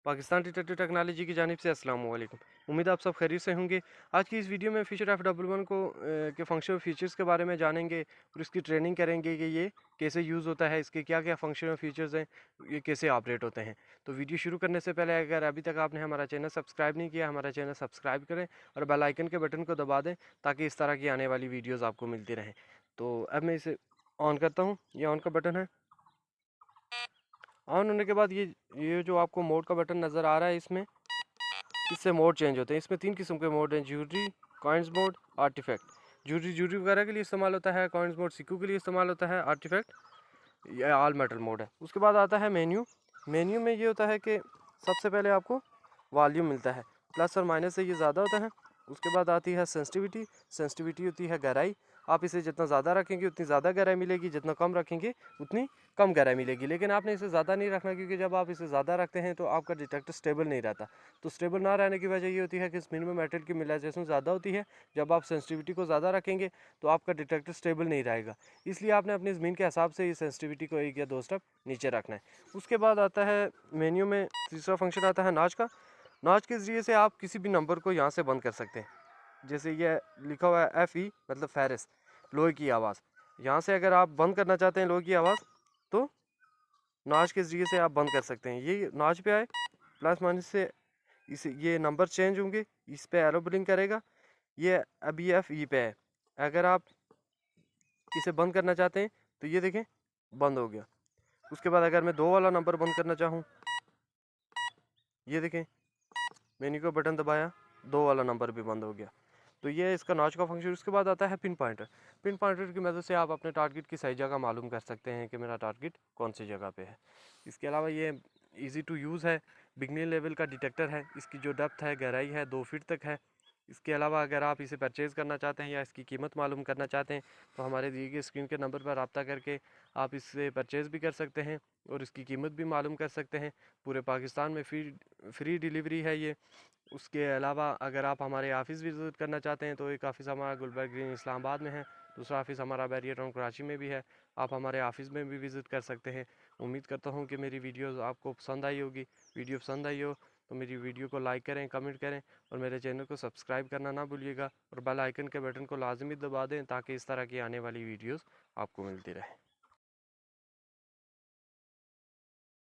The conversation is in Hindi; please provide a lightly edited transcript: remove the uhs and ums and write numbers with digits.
पाकिस्तान डिटेक्टिव टेक्नोलॉजी की जानिब से अस्सलाम वालेकुम। उम्मीद आप सब खैरियत से होंगे। आज की इस वीडियो में फ़ीचर F11 को के फंक्शन फीचर्स के बारे में जानेंगे और इसकी ट्रेनिंग करेंगे कि ये कैसे यूज़ होता है, इसके क्या क्या फंक्शन और फीचर्स हैं, ये कैसे ऑपरेट होते हैं। तो वीडियो शुरू करने से पहले अगर अभी तक आपने हमारा चैनल सब्सक्राइब नहीं किया, हमारा चैनल सब्सक्राइब करें और बेल आइकन के बटन को दबा दें ताकि इस तरह की आने वाली वीडियोज़ आपको मिलती रहें। तो अब मैं इसे ऑन करता हूँ। ये ऑन का बटन है। ऑन होने के बाद ये जो आपको मोड का बटन नज़र आ रहा है, इससे मोड चेंज होते हैं। इसमें 3 किस्म के मोड हैं: jewellery, coins mode, artifact. Jewellery वगैरह के लिए इस्तेमाल होता है, कॉइन्स मोड सिक्कों के लिए इस्तेमाल होता है, आर्टिफैक्ट ये ऑल मेटल मोड है। उसके बाद आता है मेन्यू। मेन्यू में ये होता है कि सबसे पहले आपको वॉल्यूम मिलता है, प्लस और माइनस से ये ज़्यादा होता है। उसके बाद आती है सेंसिटिविटी। सेंसिटिविटी होती है गहराई। आप इसे जितना ज़्यादा रखेंगे उतनी ज़्यादा गहराई मिलेगी, जितना कम रखेंगे उतनी कम गहराई मिलेगी। लेकिन आपने इसे ज़्यादा नहीं रखना, क्योंकि जब आप इसे ज़्यादा रखते हैं तो आपका डिटेक्टर स्टेबल नहीं रहता। तो स्टेबल ना रहने की वजह ये होती है कि स्पिन में मेटल की मिलाइजेशन ज़्यादा होती है। जब आप सेंसिटिविटी को ज़्यादा रखेंगे तो आपका डिटेक्टर स्टेबल नहीं रहेगा। इसलिए आपने अपनी ज़मीन के हिसाब से इस सेंसिटिविटी को 1 या 2 स्टेप नीचे रखना है। उसके बाद आता है मेन्यू में तीसरा फंक्शन आता है नॉच का। नॉच के ज़रिए से आप किसी भी नंबर को यहाँ से बंद कर सकते हैं। जैसे ये लिखा हुआ है FE मतलब फेरिस, लोहे की आवाज़। यहाँ से अगर आप बंद करना चाहते हैं लोहे की आवाज़ तो नॉच के ज़रिए से आप बंद कर सकते हैं। ये नॉच पे आए, प्लस माइनस से इस ये नंबर चेंज होंगे, इस पे एरो ब्लिंक करेगा। ये अभी FE पे है। अगर आप इसे बंद करना चाहते हैं तो ये देखें बंद हो गया। उसके बाद अगर मैं 2 वाला नंबर बंद करना चाहूँ, ये देखें मेन्यू का बटन दबाया, 2 वाला नंबर भी बंद हो गया। तो ये इसका नॉच का फंक्शन। उसके बाद आता है पिन पॉइंटर। पिन पॉइंटर की मदद से आप अपने टारगेट की सही जगह मालूम कर सकते हैं कि मेरा टारगेट कौन सी जगह पे है। इसके अलावा ये इजी टू यूज़ है, बिगनर लेवल का डिटेक्टर है। इसकी जो डेप्थ है, गहराई है, 2 फीट तक है। इसके अलावा अगर आप इसे परचेज़ करना चाहते हैं या इसकी कीमत मालूम करना चाहते हैं तो हमारे दिए गए स्क्रीन के नंबर पर रब्ता करके आप इससे परचेज़ भी कर सकते हैं और इसकी कीमत भी मालूम कर सकते हैं। पूरे पाकिस्तान में फ्री डिलीवरी है ये। उसके अलावा अगर आप हमारे ऑफ़िस विज़िट करना चाहते हैं तो एक ऑफ़िस हमारा गुलबर्ग ग्रीन इस्लामाबाद में है, दूसरा ऑफ़िस हमारा बैरियर टाउन कराची में भी है। आप हमारे ऑफ़िस में भी विज़िट कर सकते हैं। उम्मीद करता हूँ कि मेरी वीडियोज़ आपको पसंद आई होगी। वीडियो पसंद आई हो तो मेरी वीडियो को लाइक करें, कमेंट करें और मेरे चैनल को सब्सक्राइब करना ना भूलिएगा और बेल आइकन के बटन को लाजमी दबा दें ताकि इस तरह की आने वाली वीडियोज़ आपको मिलती रहे।